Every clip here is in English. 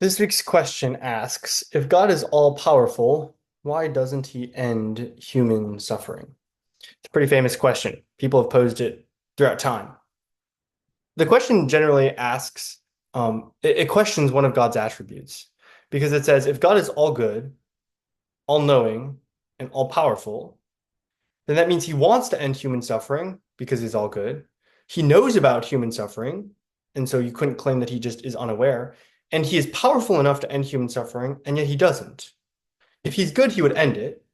This week's question asks, if God is all-powerful, why doesn't he end human suffering? It's a pretty famous question. People have posed it throughout time. The question generally asks, it questions one of God's attributes because it says, if God is all good, all-knowing, and all-powerful, then that means he wants to end human suffering because he's all good. He knows about human suffering, and so you couldn't claim that he just is unaware. And he is powerful enough to end human suffering, and yet he doesn't. If he's good, he would end it.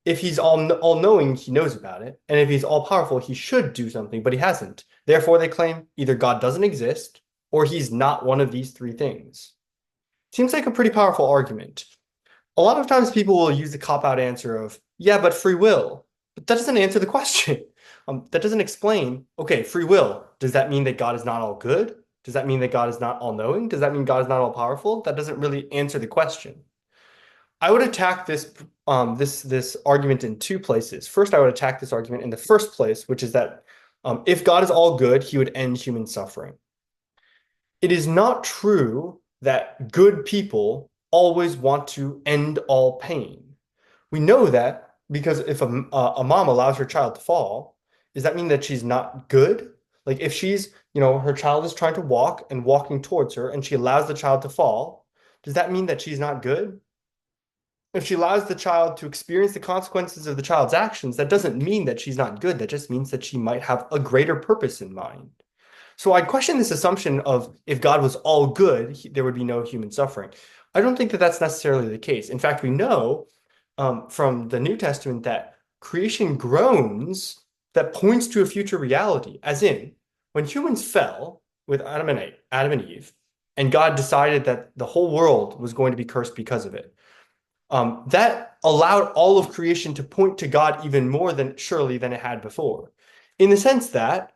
If he's all knowing, he knows about it. And if he's all powerful, he should do something, but he hasn't. Therefore, they claim either God doesn't exist or he's not one of these three things. Seems like a pretty powerful argument. A lot of times people will use the cop-out answer of, yeah, but free will. But that doesn't answer the question. That doesn't explain, okay, free will. Does that mean that God is not all good? Does that mean that God is not all knowing? Does that mean God is not all powerful? That doesn't really answer the question. I would attack this argument in two places. First, I would attack this argument in the first place, which is that if God is all good, he would end human suffering. It is not true that good people always want to end all pain. We know that because if a mom allows her child to fall, does that mean that she's not good? Like if her child is trying to walk and walking towards her and she allows the child to fall, does that mean that she's not good? If she allows the child to experience the consequences of the child's actions, that doesn't mean that she's not good. That just means that she might have a greater purpose in mind. So I question this assumption of if God was all good, there would be no human suffering. I don't think that that's necessarily the case. In fact, we know from the New Testament that creation groans that points to a future reality, as in when humans fell with Adam and Eve, and God decided that the whole world was going to be cursed because of it. That allowed all of creation to point to God even more than surely than it had before, in the sense that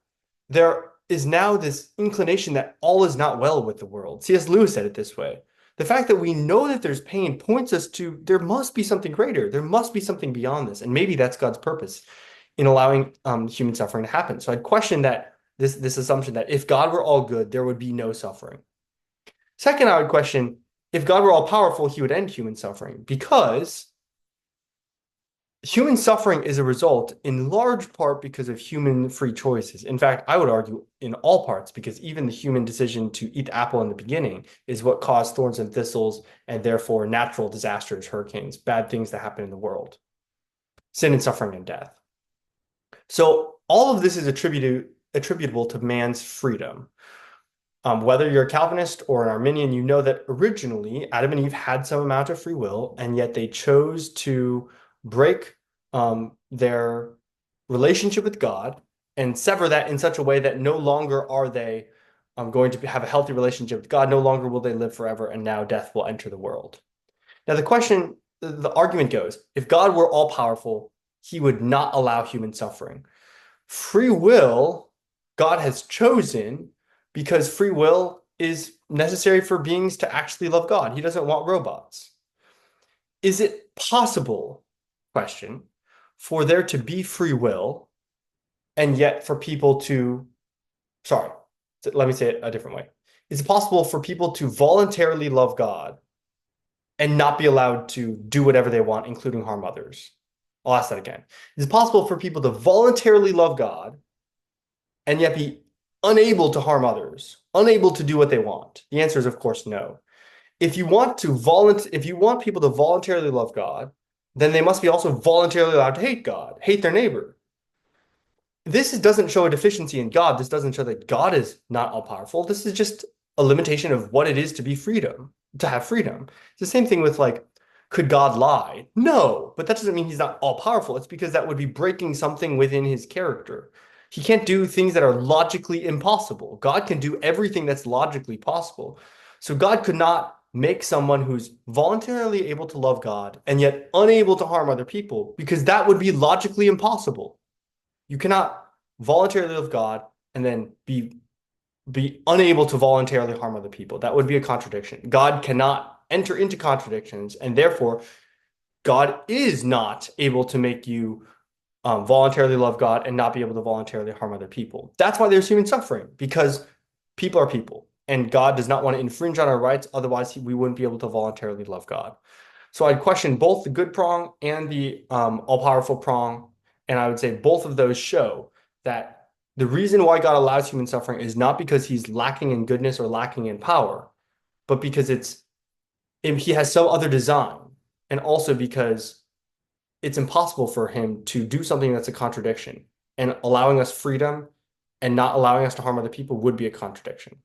there is now this inclination that all is not well with the world. C.S. Lewis said it this way. The fact that we know that there's pain points us to there must be something greater. There must be something beyond this. And maybe that's God's purpose in allowing human suffering to happen. So I'd question that this assumption that if God were all good, there would be no suffering. Second, I would question if God were all powerful, he would end human suffering because human suffering is a result in large part because of human free choices. In fact, I would argue in all parts because even the human decision to eat the apple in the beginning is what caused thorns and thistles and therefore natural disasters, hurricanes, bad things that happen in the world, sin and suffering and death. So all of this is attributable to man's freedom. Whether you're a Calvinist or an Arminian, you know that originally Adam and Eve had some amount of free will, and yet they chose to break their relationship with God and sever that in such a way that no longer are they going to have a healthy relationship with God. No longer will they live forever, and now death will enter the world. Now, the argument goes, if God were all powerful, he would not allow human suffering. Free will, God has chosen because free will is necessary for beings to actually love God. He doesn't want robots. Is it possible, question, for there to be free will and yet for people to, sorry, let me say it a different way. Is it possible for people to voluntarily love God and not be allowed to do whatever they want, including harm others? I'll ask that again. Is it possible for people to voluntarily love God and yet be unable to harm others, unable to do what they want? The answer is, of course, no. If you want people to voluntarily love God, then they must be also voluntarily allowed to hate God, hate their neighbor. This doesn't show a deficiency in God. This doesn't show that God is not all powerful. This is just a limitation of what it is to be freedom, to have freedom. It's the same thing with like, could God lie? No, but that doesn't mean he's not all powerful. It's because that would be breaking something within his character. He can't do things that are logically impossible. God can do everything that's logically possible. So God could not make someone who's voluntarily able to love God and yet unable to harm other people because that would be logically impossible. You cannot voluntarily love God and then be unable to voluntarily harm other people. That would be a contradiction. God cannot enter into contradictions, and therefore, God is not able to make you voluntarily love God and not be able to voluntarily harm other people. That's why there's human suffering, because people are people. and God does not want to infringe on our rights. Otherwise, we wouldn't be able to voluntarily love God. So I'd question both the good prong and the all-powerful prong, and I would say both of those show that the reason why God allows human suffering is not because he's lacking in goodness or lacking in power, but because he has some other design, and also because it's impossible for him to do something that's a contradiction, and allowing us freedom and not allowing us to harm other people would be a contradiction.